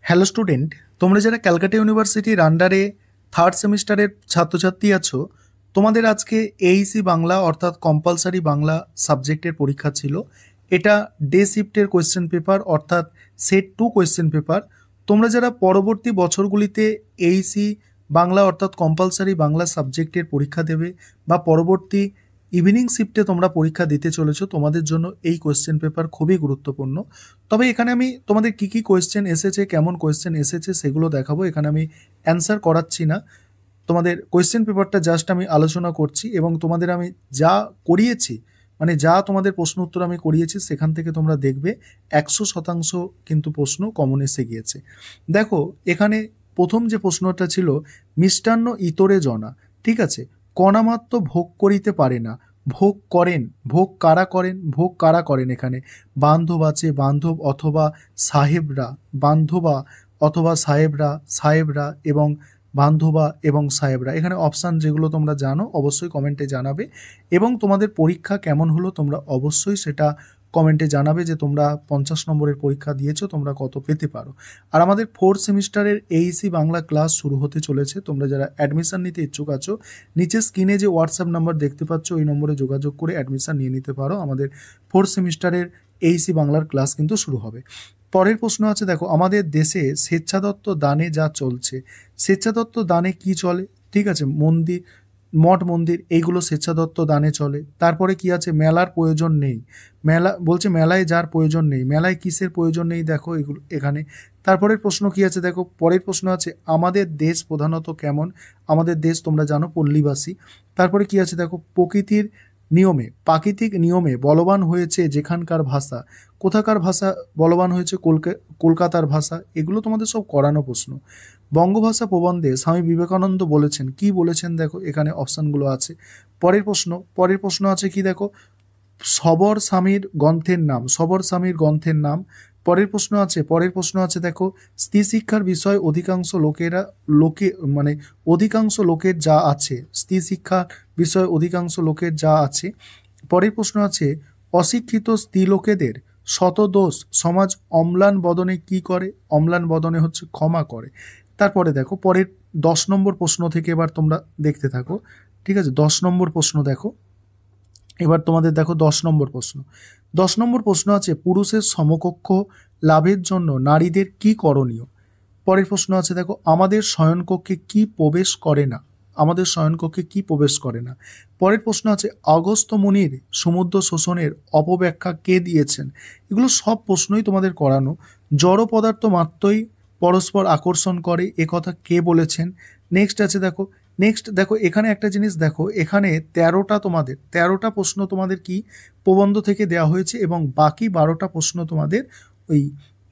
Hello student, তোমরা যারা ক্যালকাটা ইউনিভার্সিটির আন্ডারে থার্ড সেমিস্টারের ছাত্রছাত্রী আছো, তোমাদের আজকে এইসি বাংলা অর্থাৎ কম্পালসারি বাংলা সাবজেক্টের পরীক্ষা ছিল। এটা ডে শিফটের কোয়েশ্চেন পেপার অর্থাৎ সেট 2 কোয়েশ্চেন পেপার। তোমরা যারা পরবর্তী বছরগুলিতে এইসি বাংলা অর্থাৎ কম্পালসারি বাংলা সাবজেক্টের পরীক্ষা দেবে বা পরবর্তী ইভিনিং শিফটে তোমরা পরীক্ষা দিতে চলেছো, তোমাদের জন্য এই কোয়েশ্চেন পেপার খুবই গুরুত্বপূর্ণ। তবে এখানে আমি তোমাদের কি কি কোয়েশ্চেন এসেছে, কেমন কোয়েশ্চেন এসেছে সেগুলো দেখাবো। এখানে আমি অ্যান্সার করাচ্ছি না, তোমাদের কোয়েশ্চেন পেপারটা জাস্ট আমি আলোচনা করছি এবং তোমাদের আমি যা করিয়েছি, মানে যা তোমাদের প্রশ্ন উত্তর আমি করিয়েছি সেখান থেকে তোমরা দেখবে 100% কিন্তু প্রশ্ন কমন এসে গিয়েছে। দেখো এখানে প্রথম যে প্রশ্নটা ছিল, মিষ্টান্ন ইতরে জনা, ঠিক আছে, কণামাত্র ভোগ করিতে পারে না, ভোগ করেন, ভোগ কারা করেন, ভোগ কারা করেন, এখানে বান্ধব আছে, বান্ধব অথবা সাহেবরা, বান্ধবা অথবা সাহেবরা, সাহেবরা এবং বান্ধবা এবং সাহেবরা। এখানে অপশান যেগুলো তোমরা জানো অবশ্যই কমেন্টে জানাবে এবং তোমাদের পরীক্ষা কেমন হলো তোমরা অবশ্যই সেটা কমেন্টে জানাবে যে তোমরা 50 নম্বরের পরীক্ষা দিয়েছো, তোমরা কত পেতে পারো। আর আমাদের 4th সেমিস্টারের এইসি বাংলা ক্লাস শুরু হতে চলেছে। তোমরা যারা অ্যাডমিশন নিতে ইচ্ছুক আছো, নিচে স্ক্রিনে যে হোয়াটসঅ্যাপ নাম্বার দেখতে পাচ্ছ ওই নম্বরে যোগাযোগ করে অ্যাডমিশন নিয়ে নিতে পারো। আমাদের 4th সেমিস্টারের এইসি বাংলার ক্লাস কিন্তু শুরু হবে। পরের প্রশ্ন আছে, দেখো আমাদের দেশে স্বেচ্ছাদত্ত দানে যা চলছে, স্বেচ্ছাদত্ত দানে কি চলে, ঠিক আছে, মন্দির, মঠ মন্দির এইগুলো স্বেচ্ছাদত্ত দানে চলে। তারপরে কি আছে, মেলার প্রয়োজন নেই, মেলা বলছে মেলায় যার প্রয়োজন নেই, মেলায় কিসের প্রয়োজন নেই, দেখো এগুলো এখানে। তারপরের প্রশ্ন কি আছে, দেখো পরের প্রশ্ন আছে, আমাদের দেশ প্রধানত কেমন, আমাদের দেশ তোমরা জানো পল্লীবাসী। তারপরে কি আছে, দেখো প্রকৃতির নিয়মে, প্রাকৃতিক নিয়মে বলবান হয়েছে যেখানকার ভাষা, কোথাকার ভাষা বলবান হয়েছে, কলকাতার ভাষা। এগুলো তোমাদের সব করানো প্রশ্ন। বঙ্গভাষা প্রবন্ধে স্বামী বিবেকানন্দ বলেছেন, কি বলেছেন, দেখো এখানে অপশানগুলো আছে। পরের প্রশ্ন আছে কি, দেখো সবর স্বামীর গ্রন্থের নাম, সবর স্বামীর গ্রন্থের নাম। পরের প্রশ্ন আছে দেখো স্ত্রী শিক্ষার বিষয় অধিকাংশ লোকের যা আছে, স্ত্রী শিক্ষা বিষয় অধিকাংশ লোকের যা আছে। পরের প্রশ্ন আছে অশিক্ষিত স্ত্রী লোকেদের শতদোষ সমাজ অম্লান বদনে কি করে, অম্লান বদনে হচ্ছে ক্ষমা করে। তারপরে দেখো পরের 10 নম্বর প্রশ্ন থেকে এবার তোমরা দেখতে থাকো, ঠিক আছে। 10 নম্বর প্রশ্ন দেখো, এবার তোমাদের দেখো 10 নম্বর প্রশ্ন। 10 নম্বর প্রশ্ন আছে পুরুষের সমকক্ষ লাভের জন্য নারীদের কি করণীয়। পরের প্রশ্ন আছে দেখো আমাদের শয়নকক্ষে কি প্রবেশ করে না, আমাদের শয়নকক্ষে কি প্রবেশ করে না। পরের প্রশ্ন আছে অগস্ত্য মুনির সমুদ্র শোষণের অপব্যাখ্যা কে দিয়েছেন। এগুলো সব প্রশ্নই তোমাদের করানো। জড় পদার্থ মাত্রই পরস্পর আকর্ষণ করে, এ কথা কে বলেছেন। নেক্সট দেখো এখানে একটা জিনিস দেখো, এখানে 13টা প্রশ্ন তোমাদের কি প্রবন্ধ থেকে দেওয়া হয়েছে এবং বাকি 12টা প্রশ্ন তোমাদের ওই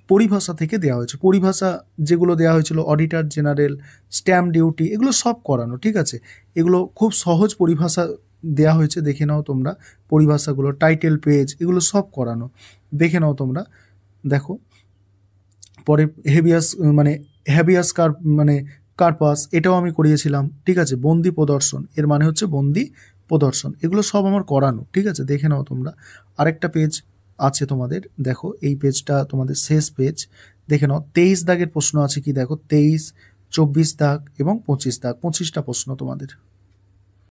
পরিভাষা থেকে দেওয়া হয়েছে। পরিভাষা যেগুলো দেওয়া হয়েছিল, অডিটর জেনারেল, স্ট্যাম্প ডিউটি, এগুলো সব করানো, ঠিক আছে। এগুলো খুব সহজ পরিভাষা দেওয়া হয়েছে, দেখে নাও তোমরা পরিভাষাগুলো, টাইটেল পেজ এগুলো সব করানো, দেখে নাও তোমরা। দেখো পরে হ্যাবিয়াস কার্পাস এটাও আমি করিয়েছিলাম, ঠিক আছে। বন্দি প্রদর্শন, এর মানে হচ্ছে বন্দি প্রদর্শন, এগুলো সব আমার করানো, ঠিক আছে, দেখে নাও তোমরা। আরেকটা পেজ আছে তোমাদের, দেখো এই পেজটা তোমাদের শেষ পেজ, দেখে নাও। 23 দাগের প্রশ্ন আছে কি, দেখো 23, 24 দাগ এবং 25 দাগ, 25টা প্রশ্ন তোমাদের।